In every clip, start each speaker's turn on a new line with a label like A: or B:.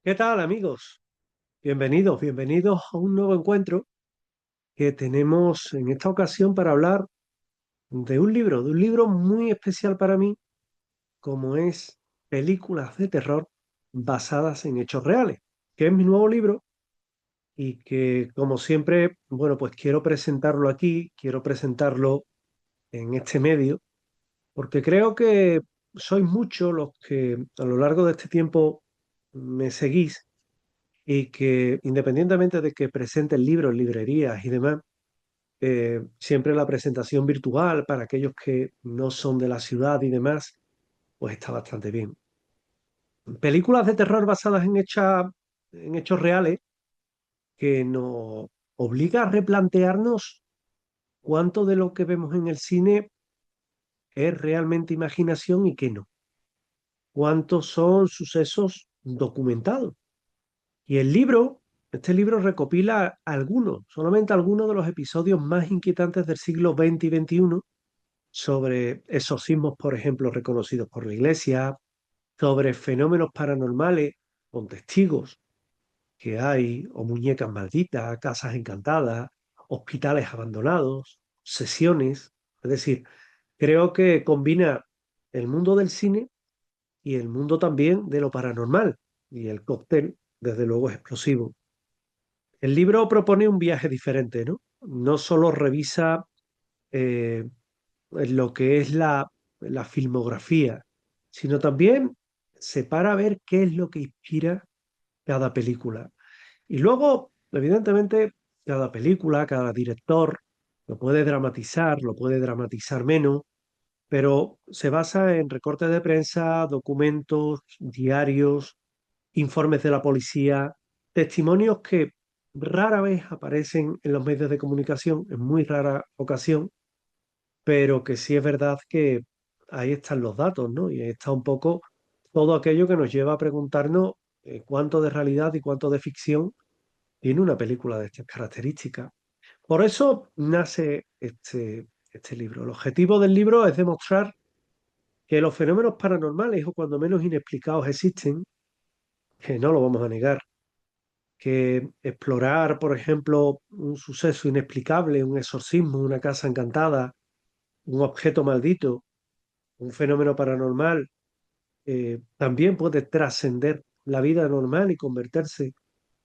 A: ¿Qué tal, amigos? Bienvenidos a un nuevo encuentro que tenemos en esta ocasión para hablar de un libro muy especial para mí, como es Películas de terror basadas en hechos reales, que es mi nuevo libro y que, como siempre, bueno, pues quiero presentarlo aquí, quiero presentarlo en este medio, porque creo que sois muchos los que a lo largo de este tiempo me seguís y que independientemente de que presenten libros, librerías y demás, siempre la presentación virtual para aquellos que no son de la ciudad y demás, pues está bastante bien. Películas de terror basadas en hechos reales que nos obliga a replantearnos cuánto de lo que vemos en el cine es realmente imaginación y qué no. Cuántos son sucesos documentados. Y este libro recopila solamente algunos de los episodios más inquietantes del siglo XX y XXI sobre exorcismos, por ejemplo, reconocidos por la Iglesia, sobre fenómenos paranormales con testigos que hay, o muñecas malditas, casas encantadas, hospitales abandonados, sesiones. Es decir, creo que combina el mundo del cine y el mundo también de lo paranormal. Y el cóctel, desde luego, es explosivo. El libro propone un viaje diferente, ¿no? No solo revisa eh, lo que es la filmografía, sino también se para a ver qué es lo que inspira cada película. Y luego, evidentemente, cada película, cada director lo puede dramatizar menos, pero se basa en recortes de prensa, documentos, diarios, informes de la policía, testimonios que rara vez aparecen en los medios de comunicación, en muy rara ocasión, pero que sí es verdad que ahí están los datos, ¿no? Y ahí está un poco todo aquello que nos lleva a preguntarnos cuánto de realidad y cuánto de ficción tiene una película de estas características. Por eso nace este libro. El objetivo del libro es demostrar que los fenómenos paranormales, o cuando menos inexplicados, existen, que no lo vamos a negar, que explorar, por ejemplo, un suceso inexplicable, un exorcismo, una casa encantada, un objeto maldito, un fenómeno paranormal, también puede trascender la vida normal y convertirse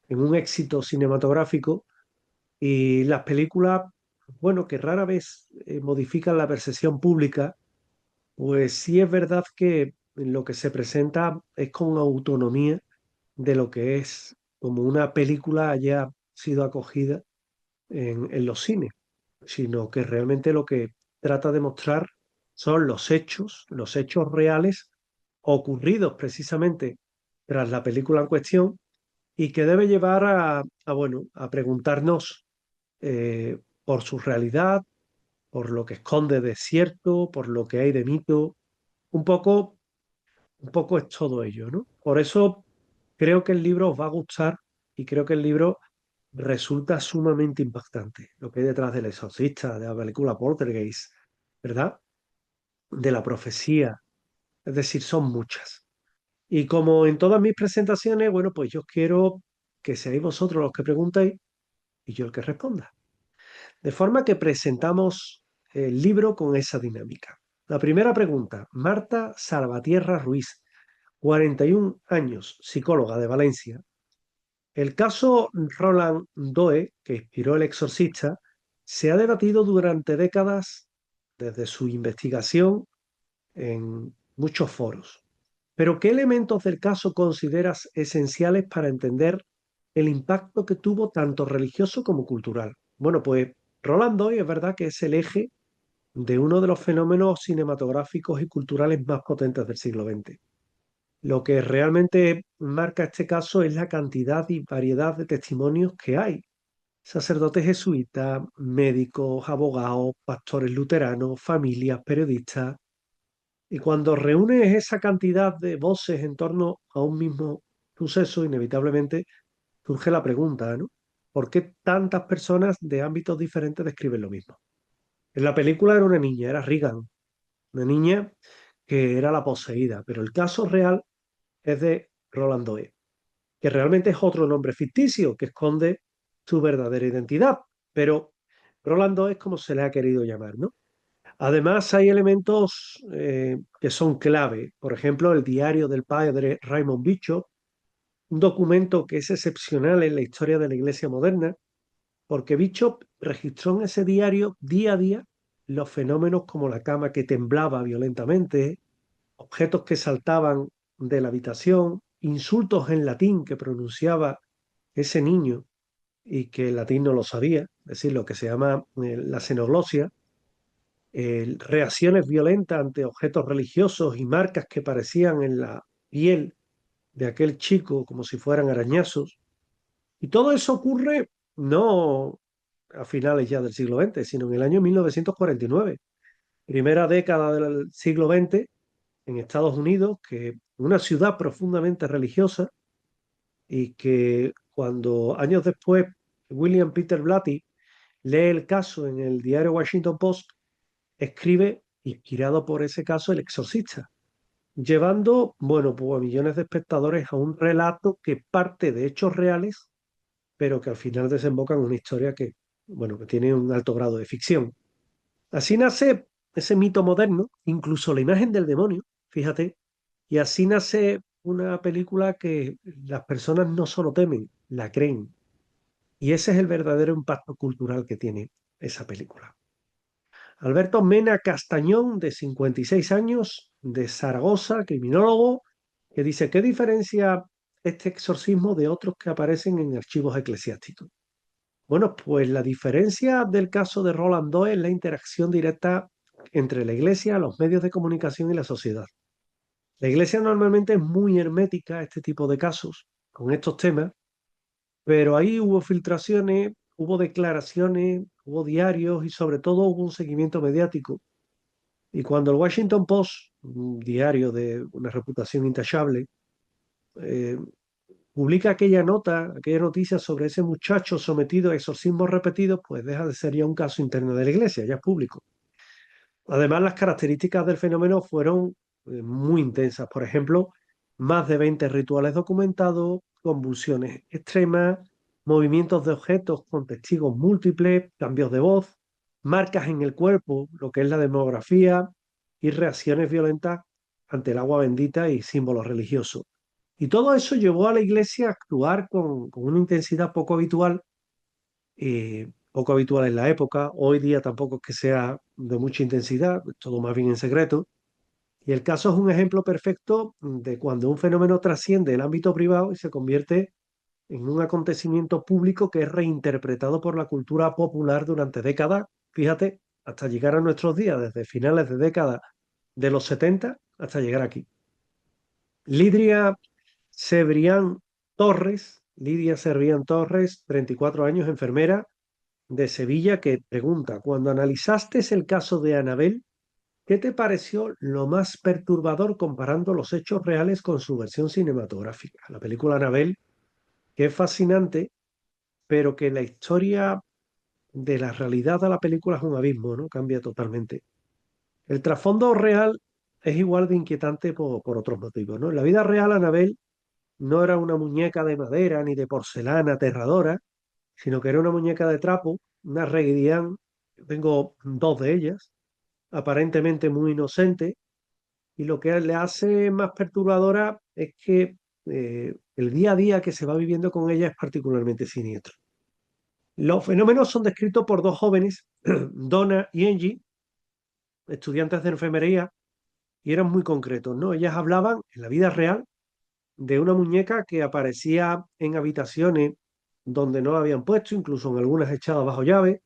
A: en un éxito cinematográfico. Y las películas, bueno, que rara vez modifican la percepción pública, pues sí es verdad que lo que se presenta es con autonomía de lo que es como una película haya sido acogida en los cines, sino que realmente lo que trata de mostrar son los hechos reales ocurridos precisamente tras la película en cuestión y que debe llevar bueno, a preguntarnos por su realidad, por lo que esconde de cierto, por lo que hay de mito, un poco, un poco es todo ello, ¿no? Por eso creo que el libro os va a gustar y creo que el libro resulta sumamente impactante. Lo que hay detrás del exorcista, de la película Poltergeist, ¿verdad? De la profecía. Es decir, son muchas. Y como en todas mis presentaciones, bueno, pues yo quiero que seáis vosotros los que preguntéis y yo el que responda. De forma que presentamos el libro con esa dinámica. La primera pregunta, Marta Salvatierra Ruiz, 41 años, psicóloga de Valencia. El caso Roland Doe, que inspiró El Exorcista, se ha debatido durante décadas desde su investigación en muchos foros. Pero ¿qué elementos del caso consideras esenciales para entender el impacto que tuvo tanto religioso como cultural? Bueno, pues Roland Doe es verdad que es el eje de uno de los fenómenos cinematográficos y culturales más potentes del siglo XX. Lo que realmente marca este caso es la cantidad y variedad de testimonios que hay. Sacerdotes jesuitas, médicos, abogados, pastores luteranos, familias, periodistas. Y cuando reúnes esa cantidad de voces en torno a un mismo suceso, inevitablemente surge la pregunta, ¿no? ¿Por qué tantas personas de ámbitos diferentes describen lo mismo? En la película era una niña, era Regan, una niña que era la poseída, pero el caso real es de Roland Doe. que realmente es otro nombre ficticio que esconde su verdadera identidad, pero Roland Doe es como se le ha querido llamar, ¿no? Además, hay elementos que son clave. Por ejemplo, el diario del padre Raymond Bishop, un documento que es excepcional en la historia de la Iglesia moderna, porque Bishop registró en ese diario día a día los fenómenos como la cama que temblaba violentamente, objetos que saltaban de la habitación, insultos en latín que pronunciaba ese niño y que el latín no lo sabía, es decir, lo que se llama la xenoglosia, reacciones violentas ante objetos religiosos y marcas que parecían en la piel de aquel chico como si fueran arañazos. Y todo eso ocurre no a finales ya del siglo XX, sino en el año 1949, primera década del siglo XX en Estados Unidos, que una ciudad profundamente religiosa y que cuando años después William Peter Blatty lee el caso en el diario Washington Post, escribe, inspirado por ese caso, El Exorcista, llevando, bueno, pues a millones de espectadores a un relato que parte de hechos reales, pero que al final desemboca en una historia que, bueno, que tiene un alto grado de ficción. Así nace ese mito moderno, incluso la imagen del demonio, fíjate, y así nace una película que las personas no solo temen, la creen. Y ese es el verdadero impacto cultural que tiene esa película. Alberto Mena Castañón, de 56 años, de Zaragoza, criminólogo, que dice, ¿qué diferencia este exorcismo de otros que aparecen en archivos eclesiásticos? Bueno, pues la diferencia del caso de Roland Doe es la interacción directa entre la Iglesia, los medios de comunicación y la sociedad. La Iglesia normalmente es muy hermética a este tipo de casos, con estos temas, pero ahí hubo filtraciones, hubo declaraciones, hubo diarios y sobre todo hubo un seguimiento mediático. Y cuando el Washington Post, un diario de una reputación intachable, eh, publica aquella noticia sobre ese muchacho sometido a exorcismos repetidos, pues deja de ser ya un caso interno de la iglesia, ya es público. Además, las características del fenómeno fueron muy intensas. Por ejemplo, más de 20 rituales documentados, convulsiones extremas, movimientos de objetos con testigos múltiples, cambios de voz, marcas en el cuerpo, lo que es la demografía, y reacciones violentas ante el agua bendita y símbolos religiosos. Y todo eso llevó a la iglesia a actuar con una intensidad poco habitual en la época. Hoy día tampoco es que sea de mucha intensidad, todo más bien en secreto. Y el caso es un ejemplo perfecto de cuando un fenómeno trasciende el ámbito privado y se convierte en un acontecimiento público que es reinterpretado por la cultura popular durante décadas, fíjate, hasta llegar a nuestros días, desde finales de década de los 70 hasta llegar aquí. Lidia Cebrián Lidia Cebrián Torres, 34 años, enfermera de Sevilla, que pregunta, cuando analizaste el caso de Anabel, ¿qué te pareció lo más perturbador comparando los hechos reales con su versión cinematográfica? La película Anabel, que es fascinante, pero que la historia de la realidad de la película es un abismo, ¿no? Cambia totalmente. El trasfondo real es igual de inquietante por otros motivos, ¿no? En la vida real, Anabel no era una muñeca de madera ni de porcelana aterradora, sino que era una muñeca de trapo, una Raggedy tengo dos de ellas, aparentemente muy inocente, y lo que le hace más perturbadora es que el día a día que se va viviendo con ella es particularmente siniestro. Los fenómenos son descritos por dos jóvenes, Donna y Angie, estudiantes de enfermería, y eran muy concretos, ¿no? Ellas hablaban en la vida real de una muñeca que aparecía en habitaciones donde no la habían puesto, incluso en algunas echadas bajo llave,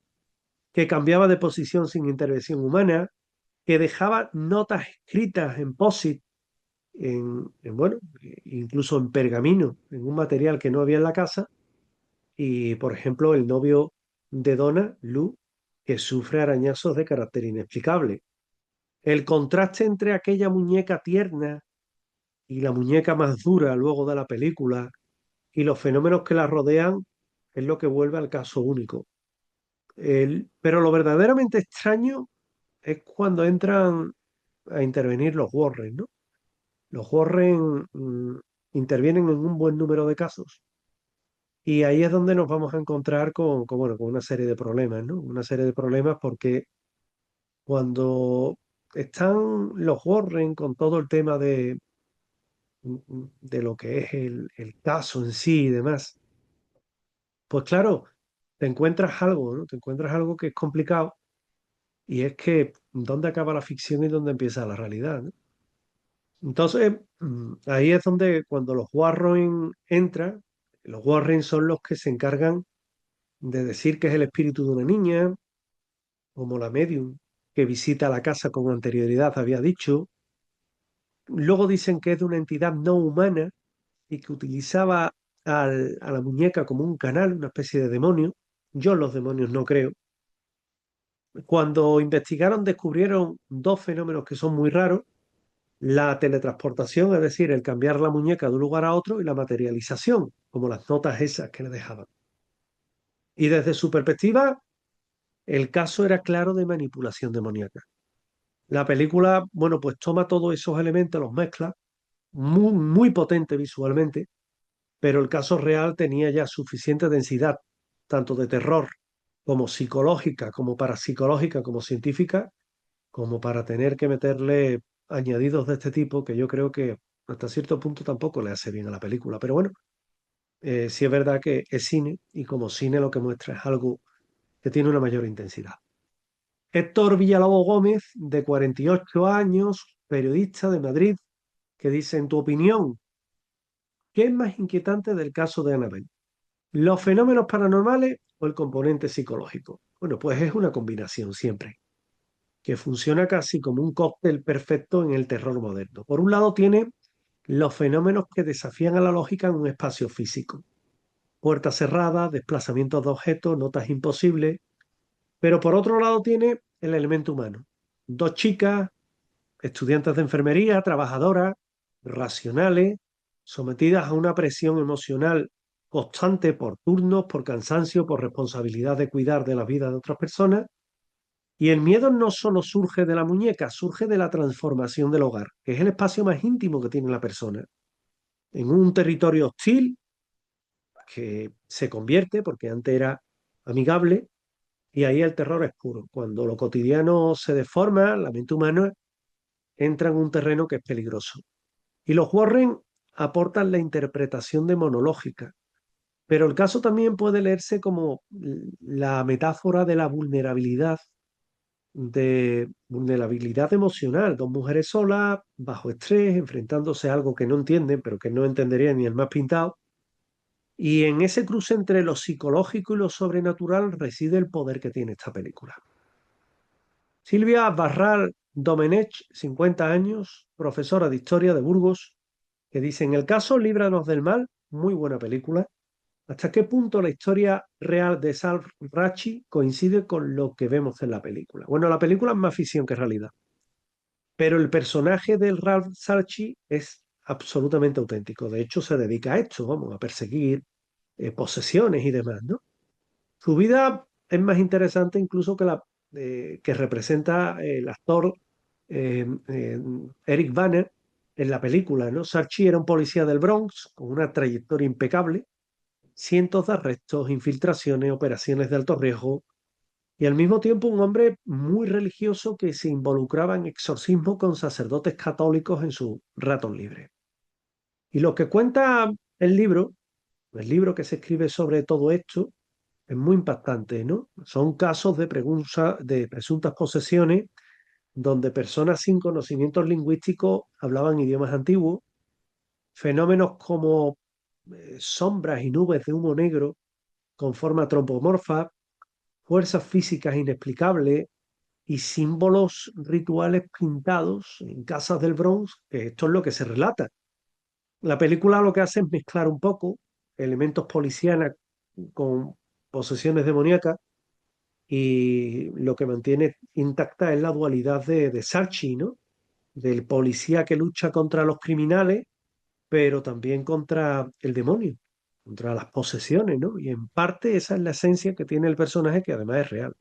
A: que cambiaba de posición sin intervención humana, que dejaba notas escritas en POSIT, bueno, incluso en pergamino, en un material que no había en la casa, y por ejemplo el novio de Donna, Lou, que sufre arañazos de carácter inexplicable. El contraste entre aquella muñeca tierna y la muñeca más dura luego de la película y los fenómenos que la rodean es lo que vuelve al caso único. Pero lo verdaderamente extraño es cuando entran a intervenir los Warren, ¿no? Los Warren intervienen en un buen número de casos. Y ahí es donde nos vamos a encontrar bueno, con una serie de problemas, ¿no? Una serie de problemas porque cuando están los Warren con todo el tema de lo que es el caso en sí y demás, pues claro, te encuentras algo, ¿no? Te encuentras algo que es complicado y es que dónde acaba la ficción y dónde empieza la realidad, ¿no? Entonces, ahí es donde cuando los Warren entran, los Warren son los que se encargan de decir que es el espíritu de una niña, como la medium que visita la casa con anterioridad había dicho. Luego dicen que es de una entidad no humana y que utilizaba a la muñeca como un canal, una especie de demonio. Yo en los demonios no creo. Cuando investigaron descubrieron dos fenómenos que son muy raros: la teletransportación, es decir, el cambiar la muñeca de un lugar a otro, y la materialización, como las notas esas que le dejaban. Y desde su perspectiva, el caso era claro de manipulación demoníaca. La película, bueno, pues toma todos esos elementos, los mezcla, muy, muy potente visualmente, pero el caso real tenía ya suficiente densidad, tanto de terror como psicológica, como parapsicológica, como científica, como para tener que meterle añadidos de este tipo, que yo creo que hasta cierto punto tampoco le hace bien a la película. Pero bueno, sí es verdad que es cine y como cine lo que muestra es algo que tiene una mayor intensidad. Héctor Villalobos Gómez, de 48 años, periodista de Madrid, que dice, en tu opinión, ¿qué es más inquietante del caso de Annabel? ¿Los fenómenos paranormales o el componente psicológico? Bueno, pues es una combinación siempre, que funciona casi como un cóctel perfecto en el terror moderno. Por un lado tiene los fenómenos que desafían a la lógica en un espacio físico: puertas cerradas, desplazamientos de objetos, notas imposibles. Pero por otro lado tiene el elemento humano. Dos chicas, estudiantes de enfermería, trabajadoras, racionales, sometidas a una presión emocional constante por turnos, por cansancio, por responsabilidad de cuidar de la vida de otras personas. Y el miedo no solo surge de la muñeca, surge de la transformación del hogar, que es el espacio más íntimo que tiene la persona, en un territorio hostil que se convierte, porque antes era amigable, y ahí el terror es puro. Cuando lo cotidiano se deforma, la mente humana entra en un terreno que es peligroso. Y los Warren aportan la interpretación demonológica, pero el caso también puede leerse como la metáfora de vulnerabilidad emocional. Dos mujeres solas, bajo estrés, enfrentándose a algo que no entienden, pero que no entendería ni el más pintado. Y en ese cruce entre lo psicológico y lo sobrenatural reside el poder que tiene esta película. Silvia Barral Domenech, 50 años, profesora de Historia de Burgos, que dice, en el caso Líbranos del Mal, muy buena película. ¿Hasta qué punto la historia real de Salv Rachi coincide con lo que vemos en la película? Bueno, la película es más ficción que realidad, pero el personaje del Ralph Sarchi es absolutamente auténtico. De hecho, se dedica a esto, vamos, a perseguir posesiones y demás, ¿no? Su vida es más interesante incluso que la que representa el actor Eric Banner en la película, ¿no? Sarchi era un policía del Bronx con una trayectoria impecable, cientos de arrestos, infiltraciones, operaciones de alto riesgo, y al mismo tiempo un hombre muy religioso que se involucraba en exorcismo con sacerdotes católicos en sus ratos libres. Y lo que cuenta el libro que se escribe sobre todo esto, es muy impactante, ¿no? Son casos de presuntas posesiones donde personas sin conocimientos lingüísticos hablaban idiomas antiguos, fenómenos como sombras y nubes de humo negro con forma antropomorfa, fuerzas físicas inexplicables y símbolos rituales pintados en casas del Bronx, que esto es lo que se relata. La película lo que hace es mezclar un poco elementos policiales con posesiones demoníacas, y lo que mantiene intacta es la dualidad de Sarchi, ¿no? Del policía que lucha contra los criminales, pero también contra el demonio, contra las posesiones, ¿no? Y en parte esa es la esencia que tiene el personaje, que además es real.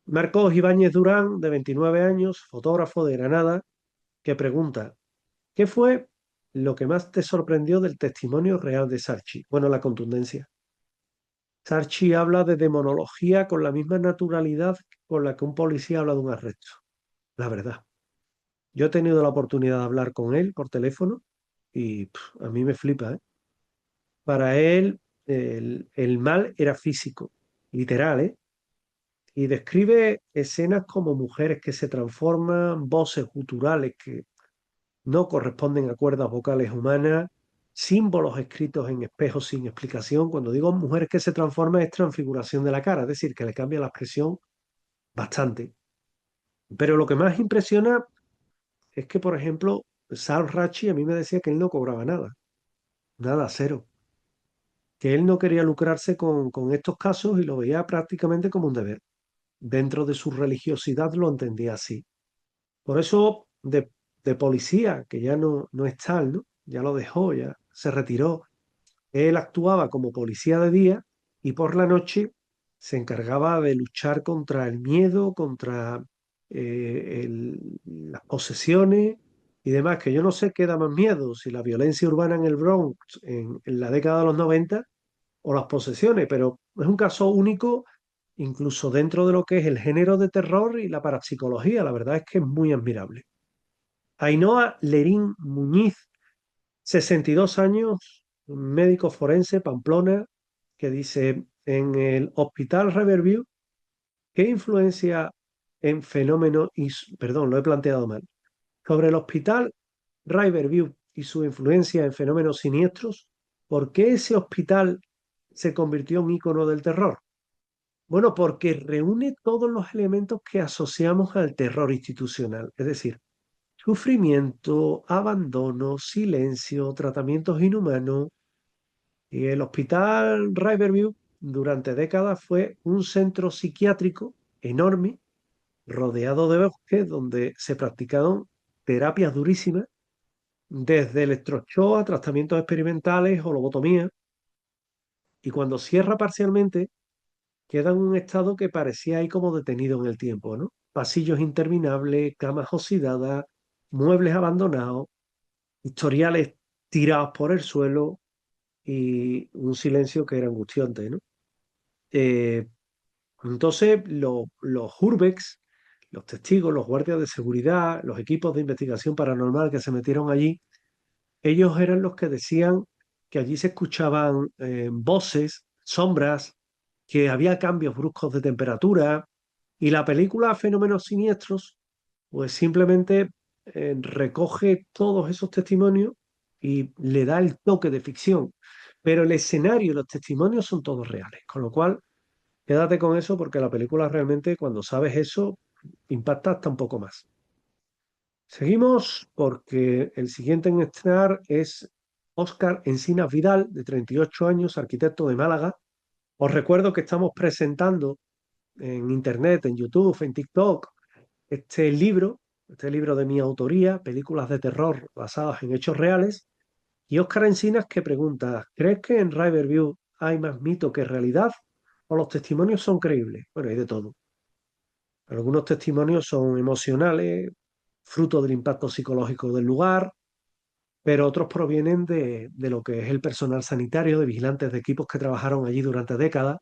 A: Marcos Ibáñez Durán, de 29 años, fotógrafo de Granada, que pregunta, ¿qué fue lo que más te sorprendió del testimonio real de Sarchi? Bueno, la contundencia. Sarchi habla de demonología con la misma naturalidad con la que un policía habla de un arresto. La verdad. Yo he tenido la oportunidad de hablar con él por teléfono y a mí me flipa, ¿eh? Para él, el mal era físico, literal, ¿eh? Y describe escenas como mujeres que se transforman, voces guturales que no corresponden a cuerdas vocales humanas, símbolos escritos en espejos sin explicación. Cuando digo mujeres que se transforman es transfiguración de la cara, es decir, que le cambia la expresión bastante. Pero lo que más impresiona es que, por ejemplo, Sal Rachi a mí me decía que él no cobraba nada, nada, cero, que él no quería lucrarse con estos casos y lo veía prácticamente como un deber. Dentro de su religiosidad lo entendía así. Por eso, de policía, que ya no es tal, ¿no? Ya lo dejó, ya se retiró. Él actuaba como policía de día y por la noche se encargaba de luchar contra el miedo, contra las posesiones y demás, que yo no sé qué da más miedo, si la violencia urbana en el Bronx en la década de los 90 o las posesiones, pero es un caso único incluso dentro de lo que es el género de terror y la parapsicología. La verdad es que es muy admirable. Ainhoa Lerín Muñiz, 62 años, médico forense, Pamplona, que dice, en el Hospital Riverview, ¿qué influencia en fenómenos, perdón, lo he planteado mal, sobre el Hospital Riverview y su influencia en fenómenos siniestros? ¿Por qué ese hospital se convirtió en ícono del terror? Bueno, porque reúne todos los elementos que asociamos al terror institucional, es decir, sufrimiento, abandono, silencio, tratamientos inhumanos. Y el Hospital Riverview durante décadas fue un centro psiquiátrico enorme, rodeado de bosques, donde se practicaron terapias durísimas, desde electroshock a tratamientos experimentales o lobotomía. Y cuando cierra parcialmente, queda en un estado que parecía ahí como detenido en el tiempo, ¿no? Pasillos interminables, camas oxidadas, muebles abandonados, historiales tirados por el suelo y un silencio que era angustiante, ¿no? Eh, entonces, los urbex, los testigos, los guardias de seguridad, los equipos de investigación paranormal que se metieron allí, ellos eran los que decían que allí se escuchaban voces, sombras, que había cambios bruscos de temperatura y la película Fenómenos Siniestros, pues simplemente recoge todos esos testimonios y le da el toque de ficción. Pero el escenario y los testimonios son todos reales, con lo cual quédate con eso porque la película realmente cuando sabes eso impacta hasta un poco más. Seguimos porque el siguiente en estrenar es Óscar Encinas Vidal, de 38 años, arquitecto de Málaga. Os recuerdo que estamos presentando en Internet, en YouTube, en TikTok, este libro de mi autoría, películas de terror basadas en hechos reales. Y Óscar Encinas que pregunta, ¿crees que en Riverview hay más mito que realidad o los testimonios son creíbles? Bueno, hay de todo. Algunos testimonios son emocionales, fruto del impacto psicológico del lugar, pero otros provienen de lo que es el personal sanitario, de vigilantes de equipos que trabajaron allí durante décadas.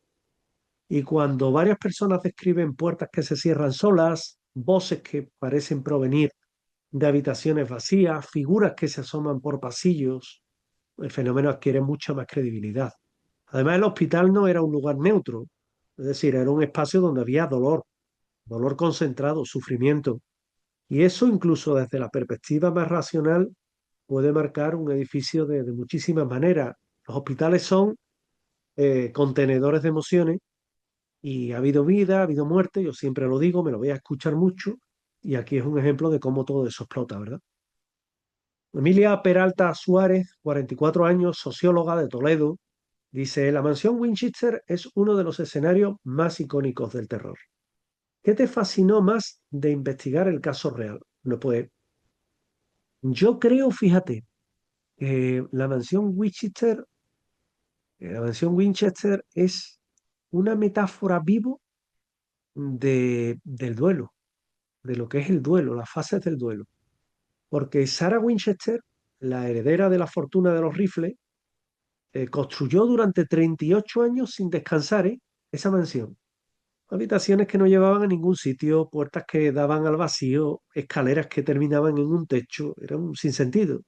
A: Y cuando varias personas describen puertas que se cierran solas, voces que parecen provenir de habitaciones vacías, figuras que se asoman por pasillos, el fenómeno adquiere mucha más credibilidad. Además, el hospital no era un lugar neutro, es decir, era un espacio donde había dolor, dolor concentrado, sufrimiento. Y eso incluso desde la perspectiva más racional puede marcar un edificio de muchísimas maneras. Los hospitales son contenedores de emociones y ha habido vida, ha habido muerte, yo siempre lo digo, me lo voy a escuchar mucho y aquí es un ejemplo de cómo todo eso explota, ¿verdad? Emilia Peralta Suárez, 44 años, socióloga de Toledo, dice, la mansión Winchester es uno de los escenarios más icónicos del terror. ¿Qué te fascinó más de investigar el caso real? No, pues yo creo, fíjate, que la mansión Winchester es una metáfora vivo del duelo, de lo que es el duelo, las fases del duelo. Porque Sarah Winchester la heredera de la fortuna de los rifles, construyó durante 38 años sin descansar, esa mansión. Habitaciones que no llevaban a ningún sitio, puertas que daban al vacío, escaleras que terminaban en un techo, era un sinsentido.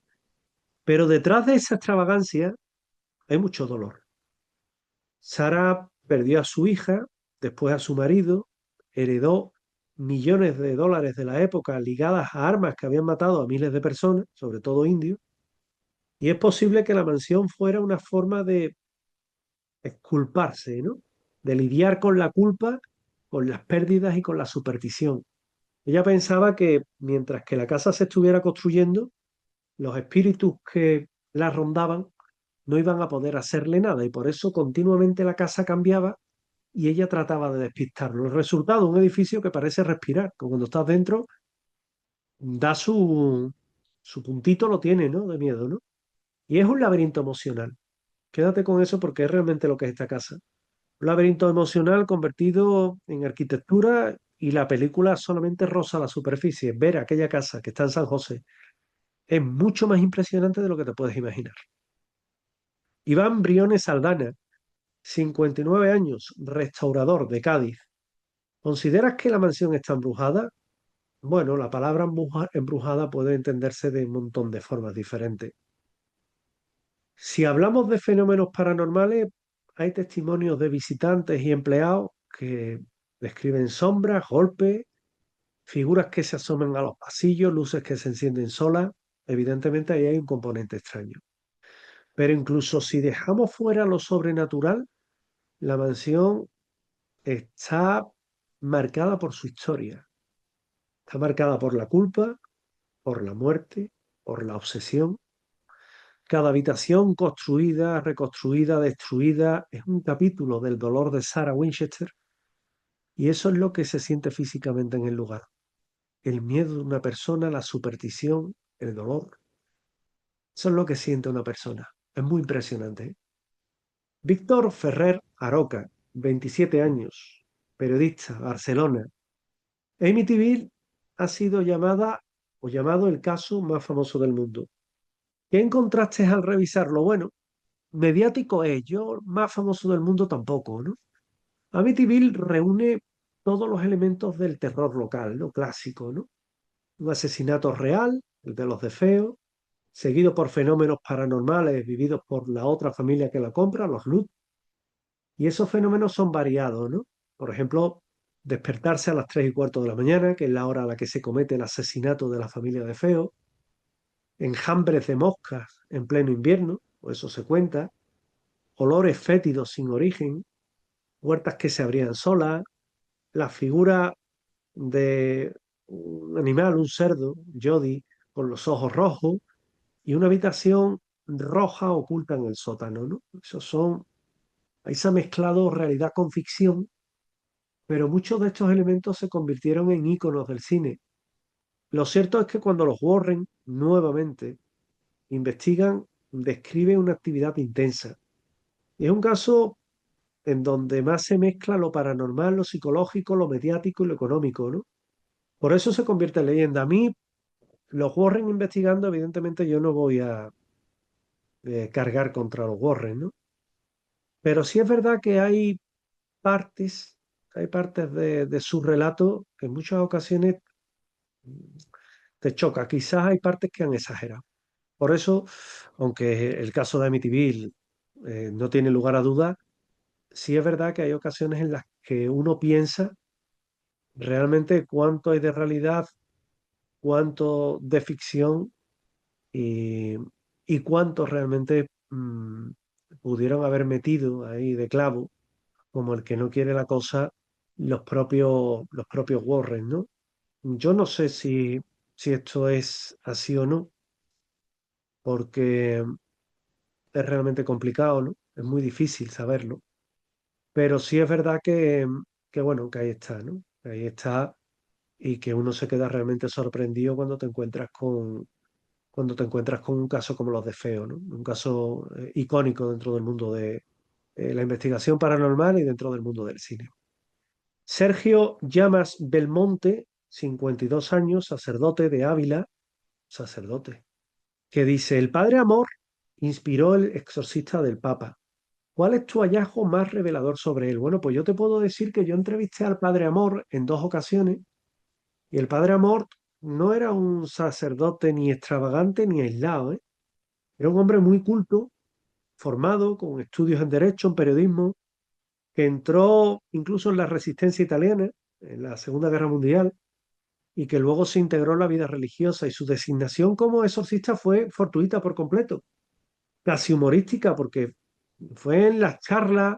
A: Pero detrás de esa extravagancia hay mucho dolor. Sara perdió a su hija, después a su marido, heredó millones de dólares de la época ligadas a armas que habían matado a miles de personas, sobre todo indios, y es posible que la mansión fuera una forma de exculparse, ¿no? De lidiar con la culpa, con las pérdidas y con la superstición. Ella pensaba que mientras que la casa se estuviera construyendo, los espíritus que la rondaban no iban a poder hacerle nada y por eso continuamente la casa cambiaba y ella trataba de despistarlo. El resultado, un edificio que parece respirar, que cuando estás dentro da su puntito, lo tiene, ¿no? De miedo, ¿no? Y es un laberinto emocional. Quédate con eso porque es realmente lo que es esta casa. Un laberinto emocional convertido en arquitectura y la película solamente roza la superficie. Ver aquella casa que está en San José es mucho más impresionante de lo que te puedes imaginar. Iván Briones Aldana, 59 años, restaurador de Cádiz. ¿Consideras que la mansión está embrujada? Bueno, la palabra embrujada puede entenderse de un montón de formas diferentes. Si hablamos de fenómenos paranormales, hay testimonios de visitantes y empleados que describen sombras, golpes, figuras que se asoman a los pasillos, luces que se encienden solas. Evidentemente ahí hay un componente extraño. Pero incluso si dejamos fuera lo sobrenatural, la mansión está marcada por su historia. Está marcada por la culpa, por la muerte, por la obsesión. Cada habitación construida, reconstruida, destruida es un capítulo del dolor de Sarah Winchester y eso es lo que se siente físicamente en el lugar. El miedo de una persona, la superstición, el dolor. Eso es lo que siente una persona. Es muy impresionante, ¿eh? Víctor Ferrer Aroca, 27 años, periodista, Barcelona. Amityville ha sido llamada o llamado el caso más famoso del mundo. ¿Qué encontraste al revisarlo? Bueno, mediático es, yo más famoso del mundo tampoco, ¿no? Amityville reúne todos los elementos del terror local, lo clásico, ¿no? Un asesinato real, el de los de Feo, seguido por fenómenos paranormales vividos por la otra familia que la compra, los Lutz, y esos fenómenos son variados, ¿no? Por ejemplo, despertarse a las 3:15 de la mañana, que es la hora a la que se comete el asesinato de la familia de Feo, enjambres de moscas en pleno invierno, o eso se cuenta, olores fétidos sin origen, puertas que se abrían solas, la figura de un animal, un cerdo, Jody, con los ojos rojos, y una habitación roja oculta en el sótano, ¿no? Ahí se ha mezclado realidad con ficción, pero muchos de estos elementos se convirtieron en íconos del cine. Lo cierto es que cuando los Warren nuevamente investigan, describen una actividad intensa. Y es un caso en donde más se mezcla lo paranormal, lo psicológico, lo mediático y lo económico, ¿no? Por eso se convierte en leyenda. A mí, los Warren investigando, evidentemente yo no voy a cargar contra los Warren, ¿no? Pero sí es verdad que hay partes de su relato que en muchas ocasiones te choca. Quizás hay partes que han exagerado. Por eso, aunque el caso de Amityville no tiene lugar a dudas, sí es verdad que hay ocasiones en las que uno piensa realmente cuánto hay de realidad, cuánto de ficción y, y cuánto realmente pudieron haber metido ahí de clavo, como el que no quiere la cosa, los propios Warren, ¿no? Yo no sé si esto es así o no, porque es realmente complicado, ¿no? Es muy difícil saberlo. Pero sí es verdad que bueno, que ahí está, ¿no? Que ahí está y que uno se queda realmente sorprendido cuando te encuentras con un caso como los de Feo, ¿no? Un caso icónico dentro del mundo de la investigación paranormal y dentro del mundo del cine. Sergio Llamas Belmonte, 52 años, sacerdote de Ávila, sacerdote, que dice, el padre Amor inspiró el exorcista del Papa. ¿Cuál es tu hallazgo más revelador sobre él? Bueno, pues yo te puedo decir que yo entrevisté al padre Amor en 2 ocasiones y el padre Amor no era un sacerdote ni extravagante ni aislado, ¿eh? Era un hombre muy culto, formado, con estudios en derecho, en periodismo, que entró incluso en la resistencia italiana, en la Segunda Guerra Mundial, y que luego se integró en la vida religiosa y su designación como exorcista fue fortuita por completo, casi humorística, porque fue en las charlas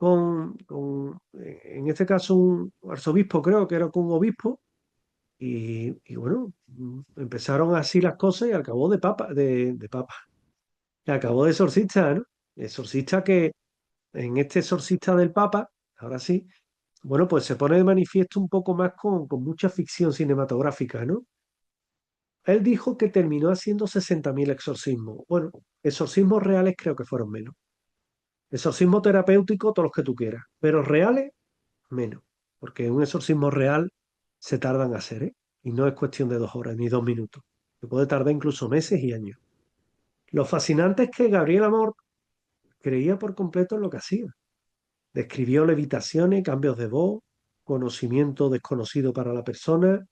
A: en este caso, un arzobispo, creo que era con un obispo, y bueno, empezaron así las cosas y acabó de papa, y acabó de exorcista, ¿no? Exorcista que en este exorcista del papa, ahora sí, bueno, pues se pone de manifiesto un poco más con mucha ficción cinematográfica, ¿no? Él dijo que terminó haciendo 60.000 exorcismos. Bueno, exorcismos reales creo que fueron menos. Exorcismo terapéutico, todos los que tú quieras, pero reales, menos. Porque un exorcismo real se tarda en hacer, ¿eh? Y no es cuestión de 2 horas ni 2 minutos. Se puede tardar incluso meses y años. Lo fascinante es que Gabriel Amor creía por completo en lo que hacía. Describió levitaciones, cambios de voz, conocimiento desconocido para la persona,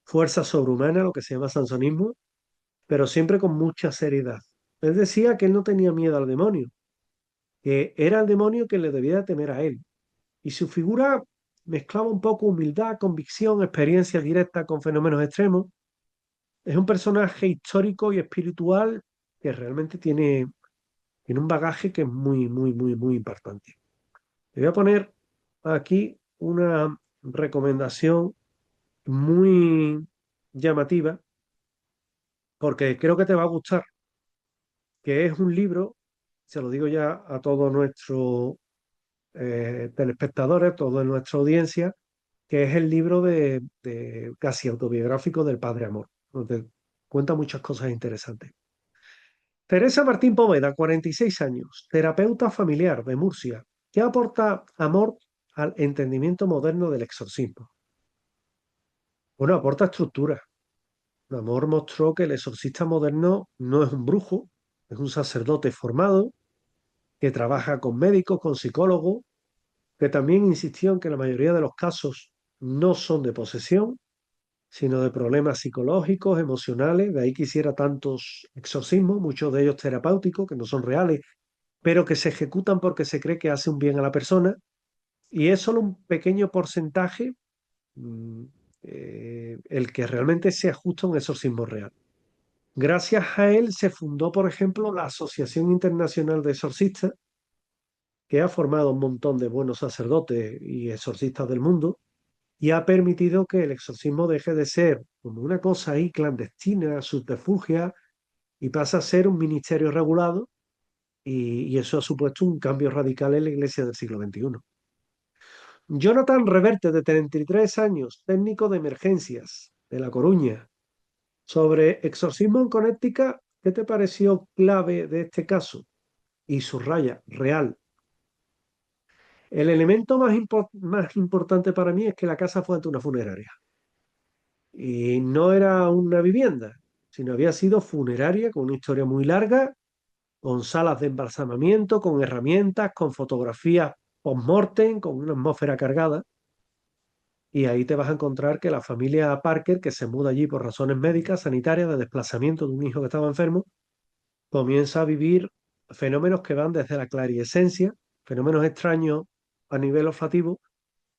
A: fuerza sobrehumana, lo que se llama sansonismo, pero siempre con mucha seriedad. Él decía que él no tenía miedo al demonio, que era el demonio que le debía temer a él. Y su figura mezclaba un poco humildad, convicción, experiencia directa con fenómenos extremos. Es un personaje histórico y espiritual que realmente tiene un bagaje que es muy, muy, muy, muy importante. Te voy a poner aquí una recomendación muy llamativa porque creo que te va a gustar, que es un libro, se lo digo ya a todos nuestros telespectadores, toda nuestra audiencia, que es el libro de casi autobiográfico del Padre Amor, donde cuenta muchas cosas interesantes. Teresa Martín Poveda, 46 años, terapeuta familiar de Murcia. ¿Qué aporta Amor al entendimiento moderno del exorcismo? Bueno, aporta estructura. Amor mostró que el exorcista moderno no es un brujo, es un sacerdote formado que trabaja con médicos, con psicólogos, que también insistió en que la mayoría de los casos no son de posesión, sino de problemas psicológicos, emocionales. De ahí que hiciera tantos exorcismos, muchos de ellos terapéuticos, que no son reales, pero que se ejecutan porque se cree que hace un bien a la persona. Y es solo un pequeño porcentaje mm, el que realmente se ajusta a un exorcismo real. Gracias a él se fundó, por ejemplo, la Asociación Internacional de Exorcistas, que ha formado un montón de buenos sacerdotes y exorcistas del mundo y ha permitido que el exorcismo deje de ser como una cosa ahí clandestina, subterfugia, y pasa a ser un ministerio regulado, y eso ha supuesto un cambio radical en la iglesia del siglo XXI. Jonathan Reverte, de 33 años, técnico de emergencias de La Coruña. Sobre exorcismo en Connecticut, ¿qué te pareció clave de este caso? Y subraya, real. El elemento más importante para mí es que la casa fue ante una funeraria. Y no era una vivienda, sino había sido funeraria con una historia muy larga, con salas de embalsamamiento, con herramientas, con fotografías post-mortem, con una atmósfera cargada. Y ahí te vas a encontrar que la familia Parker, que se muda allí por razones médicas, sanitarias, de desplazamiento de un hijo que estaba enfermo, comienza a vivir fenómenos que van desde la clariescencia, fenómenos extraños a nivel olfativo,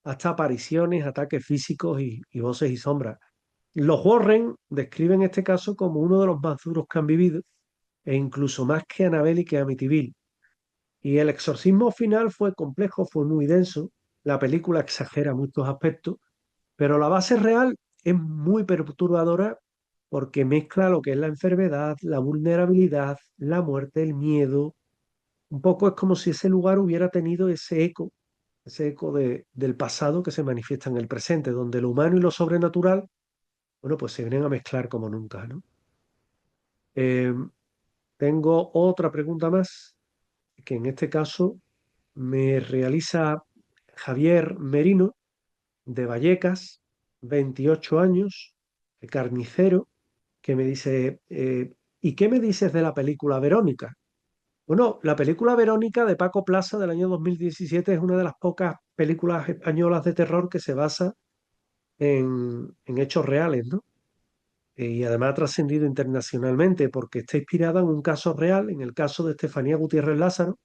A: hasta apariciones, ataques físicos y voces y sombras. Los Warren describen este caso como uno de los más duros que han vivido, e incluso más que Annabelle y que Amityville. Y el exorcismo final fue complejo, fue muy denso. La película exagera muchos aspectos, pero la base real es muy perturbadora porque mezcla lo que es la enfermedad, la vulnerabilidad, la muerte, el miedo. Un poco es como si ese lugar hubiera tenido ese eco del pasado que se manifiesta en el presente, donde lo humano y lo sobrenatural, bueno, pues se vienen a mezclar como nunca, ¿no? Eh, Tengo otra pregunta más, que en este caso me realiza Javier Merino, de Vallecas, 28 años, carnicero, que me dice, ¿Y qué me dices de la película Verónica? Bueno, la película Verónica de Paco Plaza del año 2017 es una de las pocas películas españolas de terror que se basa en hechos reales, ¿no? Y además ha trascendido internacionalmente porque está inspirada en un caso real, en el caso de Estefanía Gutiérrez Lázaro,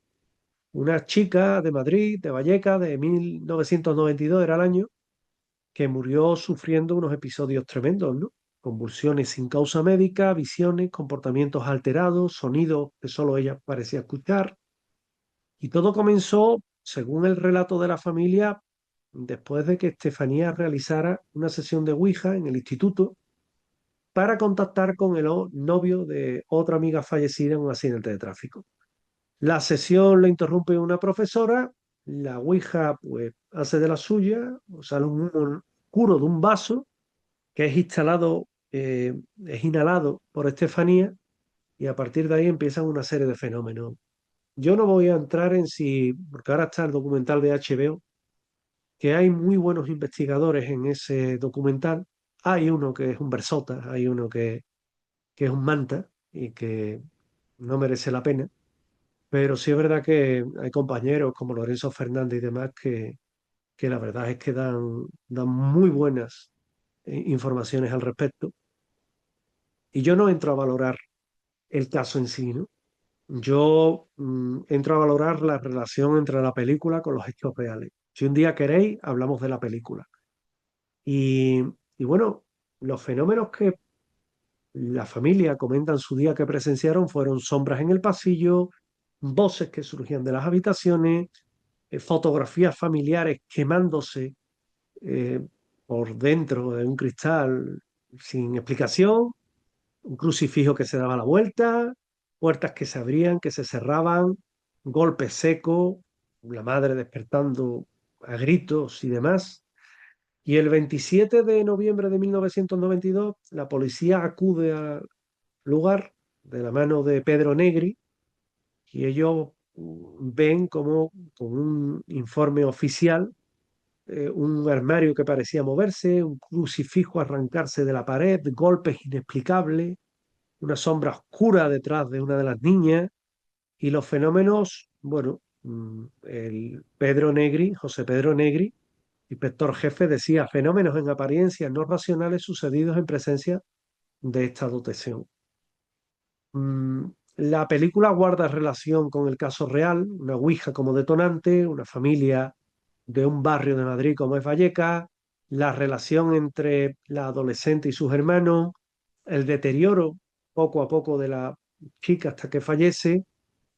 A: una chica de Madrid, de Vallecas, de 1992 era el año, que murió sufriendo unos episodios tremendos, ¿no? Convulsiones sin causa médica, visiones, comportamientos alterados, sonidos que solo ella parecía escuchar. Y todo comenzó, según el relato de la familia, después de que Estefanía realizara una sesión de Ouija en el instituto para contactar con el novio de otra amiga fallecida en un accidente de tráfico. La sesión la interrumpe una profesora, la Ouija pues hace de la suya, o sale un humo oscuro de un vaso que es inhalado por Estefanía y a partir de ahí empiezan una serie de fenómenos. Yo no voy a entrar en si, porque ahora está el documental de HBO, que hay muy buenos investigadores en ese documental. Hay uno que es un versota, hay uno que es un manta y que no merece la pena. Pero sí es verdad que hay compañeros como Lorenzo Fernández y demás que la verdad es que dan muy buenas informaciones al respecto. Y yo no entro a valorar el caso en sí, ¿no? Yo entro a valorar la relación entre la película con los hechos reales. Si un día queréis, hablamos de la película. Y, y bueno, los fenómenos que la familia comenta en su día que presenciaron fueron sombras en el pasillo, voces que surgían de las habitaciones, fotografías familiares quemándose eh, por dentro de un cristal sin explicación, un crucifijo que se daba la vuelta, puertas que se abrían, que se cerraban, golpes secos, la madre despertando a gritos y demás. Y el 27 de noviembre de 1992, la policía acude al lugar de la mano de Pedro Negri y ellos ven como con un informe oficial un armario que parecía moverse, un crucifijo arrancarse de la pared, golpes inexplicables, una sombra oscura detrás de una de las niñas y los fenómenos, bueno, el Pedro Negri, José Pedro Negri, inspector jefe, decía fenómenos en apariencia no racionales sucedidos en presencia de esta dotación. Mm, la película guarda relación con el caso real, una ouija como detonante, una familia de un barrio de Madrid como es Vallecas, la relación entre la adolescente y sus hermanos, el deterioro poco a poco de la chica hasta que fallece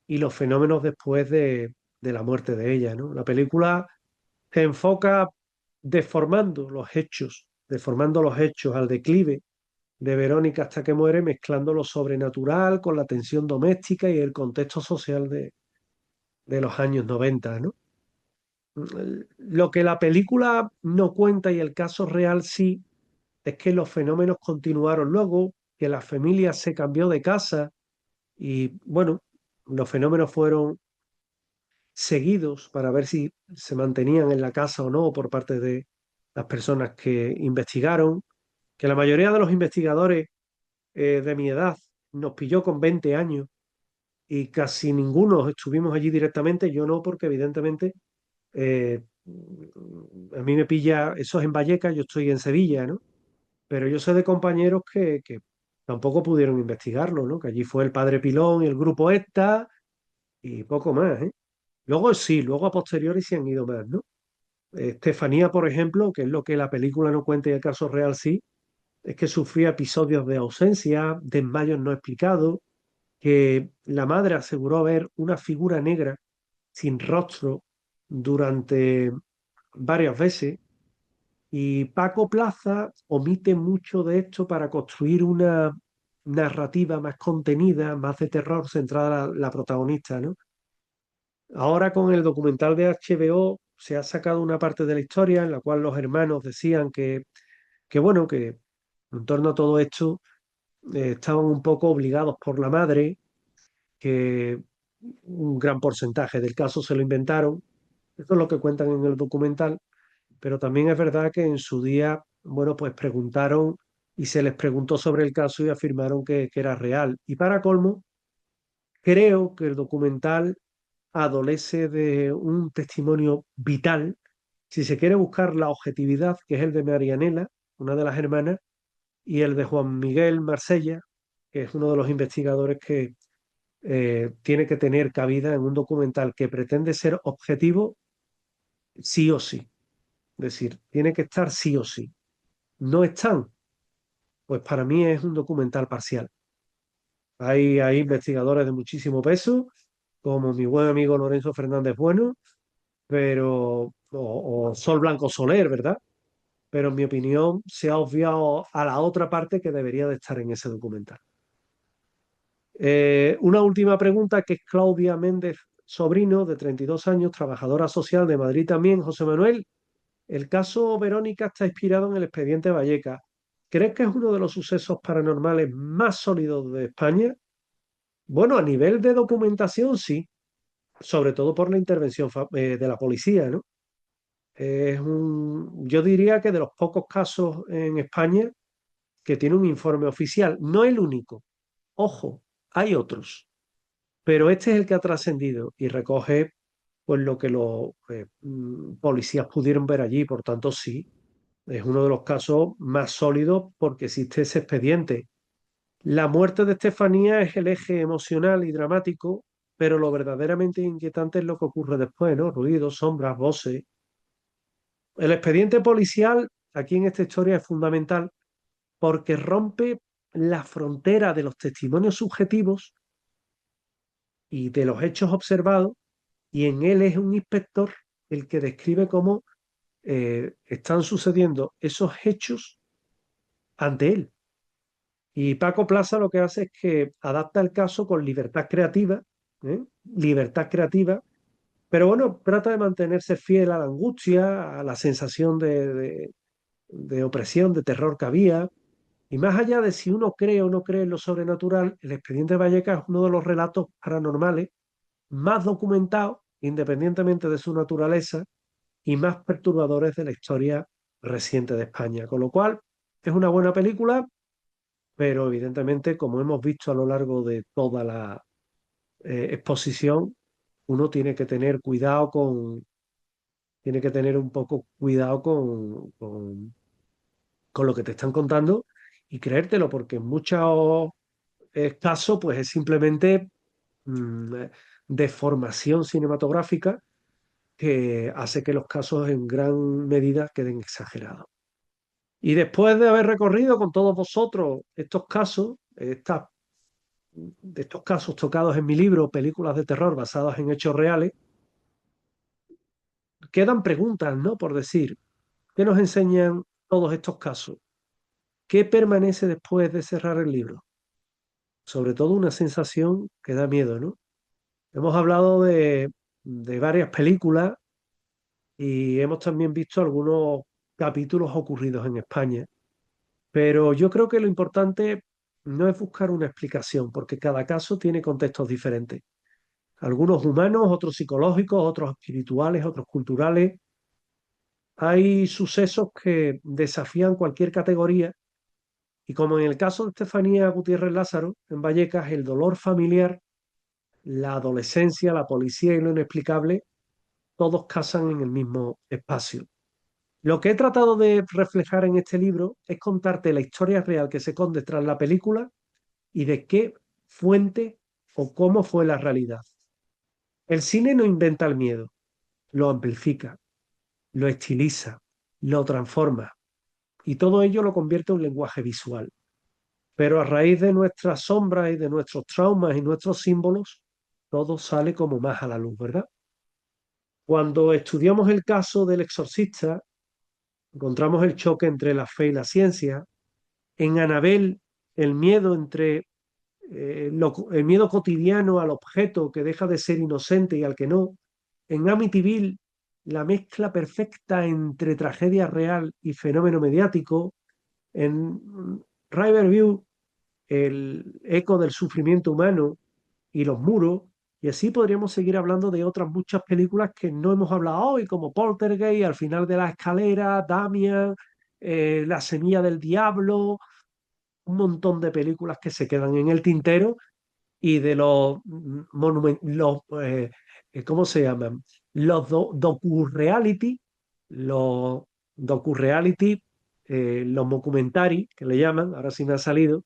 A: y los fenómenos después de la muerte de ella, ¿no? La película se enfoca deformando los hechos al declive de Verónica hasta que muere, mezclando lo sobrenatural con la tensión doméstica y el contexto social de los años 90, ¿no? Lo que la película no cuenta y el caso real sí, es que los fenómenos continuaron luego, que la familia se cambió de casa y bueno, los fenómenos fueron seguidos para ver si se mantenían en la casa o no por parte de las personas que investigaron, que la mayoría de los investigadores de mi edad nos pilló con 20 años y casi ninguno estuvimos allí directamente, yo no, porque evidentemente eh, a mí me pilla, eso es en Vallecas, yo estoy en Sevilla, ¿no? Pero yo sé de compañeros que tampoco pudieron investigarlo, ¿no? Que allí fue el padre Pilón y el grupo ETA y poco más, ¿eh? Luego sí, luego a posteriori sí han ido más, ¿no? Estefanía, por ejemplo, que es lo que la película no cuenta y el caso real sí, es que sufría episodios de ausencia, desmayos no explicados, que la madre aseguró ver una figura negra sin rostro durante varias veces y Paco Plaza omite mucho de esto para construir una narrativa más contenida, más de terror, centrada la protagonista, ¿no? Ahora con el documental de HBO se ha sacado una parte de la historia en la cual los hermanos decían que bueno, que en torno a todo esto estaban un poco obligados por la madre, que un gran porcentaje del caso se lo inventaron. Eso es lo que cuentan en el documental, pero también es verdad que en su día, bueno, pues preguntaron y se les preguntó sobre el caso y afirmaron que era real. Y para colmo, creo que el documental adolece de un testimonio vital. Si se quiere buscar la objetividad, que es el de Marianela, una de las hermanas, y el de Juan Miguel Marsella, que es uno de los investigadores que tiene que tener cabida en un documental que pretende ser objetivo sí o sí. Es decir, tiene que estar sí o sí. No están, pues para mí es un documental parcial. Hay investigadores de muchísimo peso, como mi buen amigo Lorenzo Fernández Bueno, o Sol Blanco Soler, ¿verdad? Pero en mi opinión se ha obviado a la otra parte que debería de estar en ese documental. Una última pregunta que es Claudia Méndez Sobrino, de 32 años, trabajadora social de Madrid también. José Manuel, el caso Verónica está inspirado en el expediente Vallecas. ¿Crees que es uno de los sucesos paranormales más sólidos de España? Bueno, a nivel de documentación, sí, sobre todo por la intervención de la policía, ¿no? Yo diría que de los pocos casos en España que tiene un informe oficial, no el único. Ojo, hay otros, pero este es el que ha trascendido y recoge pues lo que los policías pudieron ver allí. Por tanto, sí, es uno de los casos más sólidos porque existe ese expediente. La muerte de Estefanía es el eje emocional y dramático, pero lo verdaderamente inquietante es lo que ocurre después, ¿no? Ruidos, sombras, voces. El expediente policial aquí en esta historia es fundamental porque rompe la frontera de los testimonios subjetivos y de los hechos observados, y en él es un inspector el que describe cómo están sucediendo esos hechos ante él. Y Paco Plaza lo que hace es que adapta el caso con libertad creativa, ¿eh? Libertad creativa, pero bueno, trata de mantenerse fiel a la angustia, a la sensación de opresión, de terror que había. Y más allá de si uno cree o no cree en lo sobrenatural, el expediente Vallecas es uno de los relatos paranormales más documentados, independientemente de su naturaleza, y más perturbadores de la historia reciente de España. Con lo cual, es una buena película, pero evidentemente, como hemos visto a lo largo de toda la exposición, uno tiene que tener un poco cuidado con lo que te están contando y creértelo, porque en muchos casos, pues es simplemente deformación cinematográfica que hace que los casos en gran medida queden exagerados. Y después de haber recorrido con todos vosotros estos casos, de estos casos tocados en mi libro, películas de terror basadas en hechos reales, quedan preguntas, ¿no? Por decir, ¿qué nos enseñan todos estos casos? ¿Qué permanece después de cerrar el libro? Sobre todo una sensación que da miedo, ¿no? Hemos hablado de varias películas y hemos también visto algunos capítulos ocurridos en España. Pero yo creo que lo importante no es buscar una explicación, porque cada caso tiene contextos diferentes. Algunos humanos, otros psicológicos, otros espirituales, otros culturales. Hay sucesos que desafían cualquier categoría y como en el caso de Estefanía Gutiérrez Lázaro, en Vallecas, el dolor familiar, la adolescencia, la policía y lo inexplicable, todos casan en el mismo espacio. Lo que he tratado de reflejar en este libro es contarte la historia real que se esconde tras la película y de qué fuente o cómo fue la realidad. El cine no inventa el miedo, lo amplifica, lo estiliza, lo transforma y todo ello lo convierte en un lenguaje visual. Pero a raíz de nuestras sombras y de nuestros traumas y nuestros símbolos, todo sale como más a la luz, ¿verdad? Cuando estudiamos el caso del exorcista, encontramos el choque entre la fe y la ciencia. En Anabel, el miedo entre el miedo cotidiano al objeto que deja de ser inocente y al que no. En Amityville, la mezcla perfecta entre tragedia real y fenómeno mediático. En Riverview, el eco del sufrimiento humano y los muros. Y así podríamos seguir hablando de otras muchas películas que no hemos hablado hoy, como Poltergeist, Al final de la escalera, Damian, La semilla del diablo, un montón de películas que se quedan en el tintero y de los ¿cómo se llaman? Los docu-reality, los docu-reality, los documentari, que le llaman, ahora sí me ha salido,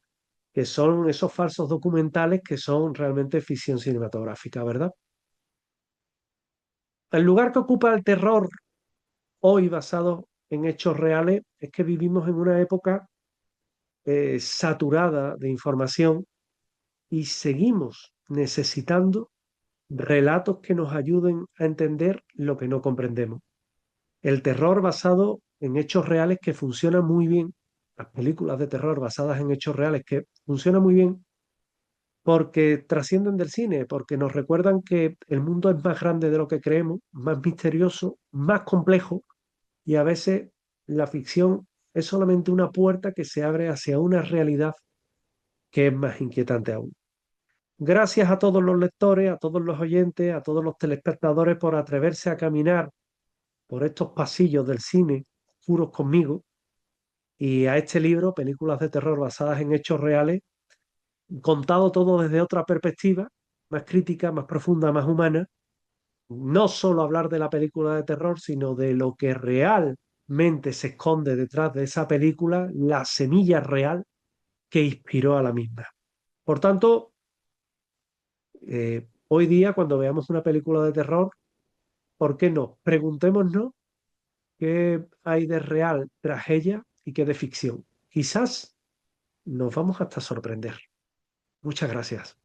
A: que son esos falsos documentales que son realmente ficción cinematográfica, ¿verdad? El lugar que ocupa el terror hoy basado en hechos reales es que vivimos en una época saturada de información y seguimos necesitando relatos que nos ayuden a entender lo que no comprendemos. El terror basado en hechos reales que funciona muy bien, las películas de terror basadas en hechos reales que funcionan muy bien porque trascienden del cine, porque nos recuerdan que el mundo es más grande de lo que creemos, más misterioso, más complejo y a veces la ficción es solamente una puerta que se abre hacia una realidad que es más inquietante aún. Gracias a todos los lectores, a todos los oyentes, a todos los telespectadores por atreverse a caminar por estos pasillos del cine, puros conmigo, y a este libro, Películas de terror basadas en hechos reales, contado todo desde otra perspectiva, más crítica, más profunda, más humana. No solo hablar de la película de terror, sino de lo que realmente se esconde detrás de esa película, la semilla real que inspiró a la misma. Por tanto, hoy día, cuando veamos una película de terror, ¿por qué no? Preguntémonos qué hay de real tras ella y qué de ficción. Quizás nos vamos hasta sorprender. Muchas gracias.